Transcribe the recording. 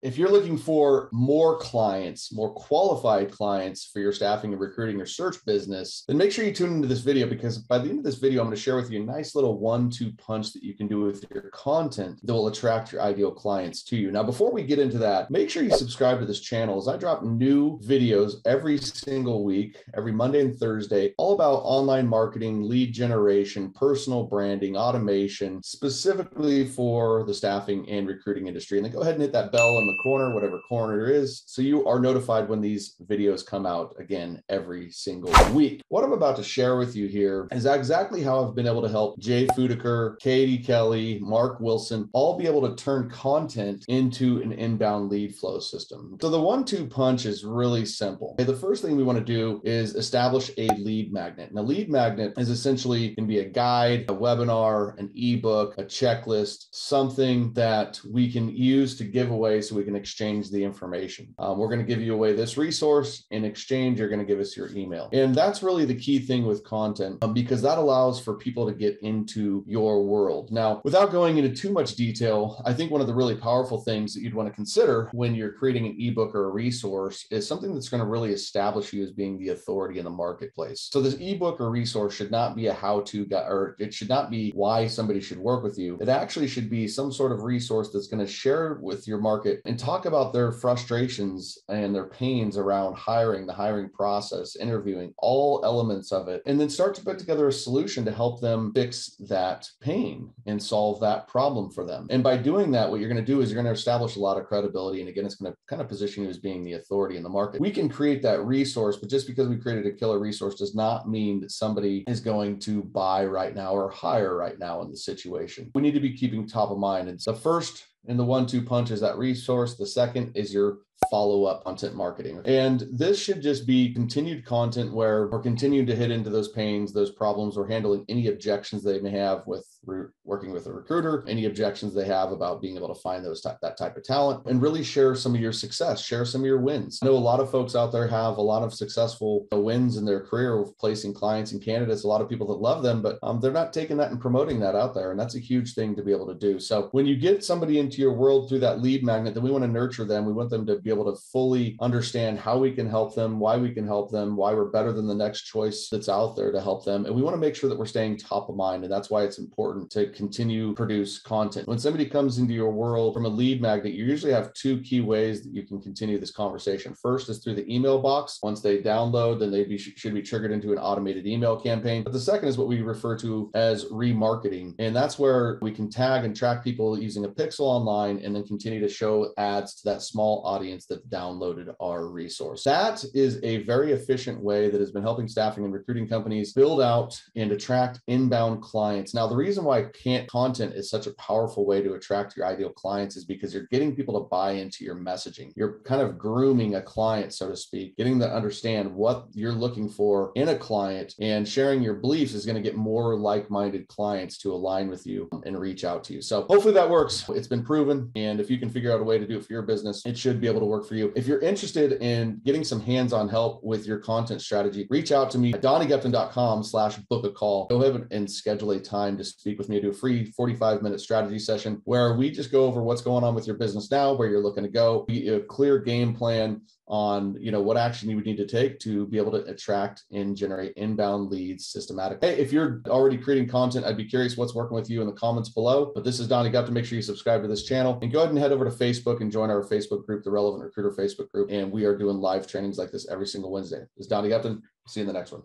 If you're looking for more clients, more qualified clients for your staffing and recruiting or search business, then make sure you tune into this video, because by the end of this video, I'm going to share with you a nice little 1-2 punch that you can do with your content that will attract your ideal clients to you. Now, before we get into that, make sure you subscribe to this channel, as I drop new videos every single week, every Monday and Thursday, all about online marketing, lead generation, personal branding, automation, specifically for the staffing and recruiting industry. And then go ahead and hit that bell in the corner, whatever corner it is, so you are notified when these videos come out again every single week. What I'm about to share with you here is exactly how I've been able to help Jay Fudiker, Katie Kelly, Mark Wilson, all be able to turn content into an inbound lead flow system. So the 1-2 punch is really simple. Okay, the first thing we want to do is establish a lead magnet. And a lead magnet is essentially can be a guide, a webinar, an ebook, a checklist, something that we can use to give away so we can exchange the information. We're going to give you away this resource. In exchange, you're going to give us your email. And that's really the key thing with content, because that allows for people to get into your world. Now, without going into too much detail, I think one of the really powerful things that you'd want to consider when you're creating an ebook or a resource is something that's going to really establish you as being the authority in the marketplace. So this ebook or resource should not be a how-to guide, or it should not be why somebody should work with you. It actually should be some sort of resource that's going to share with your market and talk about their frustrations and their pains around hiring, the hiring process, interviewing, all elements of it, and then start to put together a solution to help them fix that pain and solve that problem for them. And by doing that, what you're going to do is you're going to establish a lot of credibility. And again, it's going to kind of position you as being the authority in the market. We can create that resource, but just because we created a killer resource does not mean that somebody is going to buy right now or hire right now in the situation. We need to be keeping top of mind. And so first, and the 1-2 punch is that resource. The second is your follow-up content marketing. And this should just be continued content where we're continuing to hit into those pains, those problems, or handling any objections they may have with working with a recruiter, any objections they have about being able to find that type of talent, and really share some of your success, share some of your wins. I know a lot of folks out there have a lot of successful wins in their career of placing clients and candidates, a lot of people that love them, but they're not taking that and promoting that out there. And that's a huge thing to be able to do. So when you get somebody into your world through that lead magnet, then we want to nurture them. We want them to be able to fully understand how we can help them, why we can help them, why we're better than the next choice that's out there to help them. And we want to make sure that we're staying top of mind. And that's why it's important to continue to produce content. When somebody comes into your world from a lead magnet, you usually have 2 key ways that you can continue this conversation. First is through the email box. Once they download, then they should be triggered into an automated email campaign. But the second is what we refer to as remarketing. And that's where we can tag and track people using a pixel online and then continue to show ads to that small audience that downloaded our resource. That is a very efficient way that has been helping staffing and recruiting companies build out and attract inbound clients. Now, the reason why content is such a powerful way to attract your ideal clients is because you're getting people to buy into your messaging. You're kind of grooming a client, so to speak, getting them to understand what you're looking for in a client, and sharing your beliefs is going to get more like-minded clients to align with you and reach out to you. So hopefully that works. It's been proven. And if you can figure out a way to do it for your business, it should be able to work for you. If you're interested in getting some hands-on help with your content strategy, reach out to me at donniegupton.com/book-a-call. Go ahead and schedule a time to speak with me. Do a free 45-minute strategy session where we just go over what's going on with your business now, where you're looking to go, a clear game plan on what action you would need to take to be able to attract and generate inbound leads systematically. Hey, if you're already creating content, I'd be curious what's working with you in the comments below. But this is Donnie Gupton. Make sure you subscribe to this channel and go ahead and head over to Facebook and join our Facebook group, the Relevant Recruiter Facebook group. And we are doing live trainings like this every single Wednesday. This is Donnie Gupton. See you in the next one.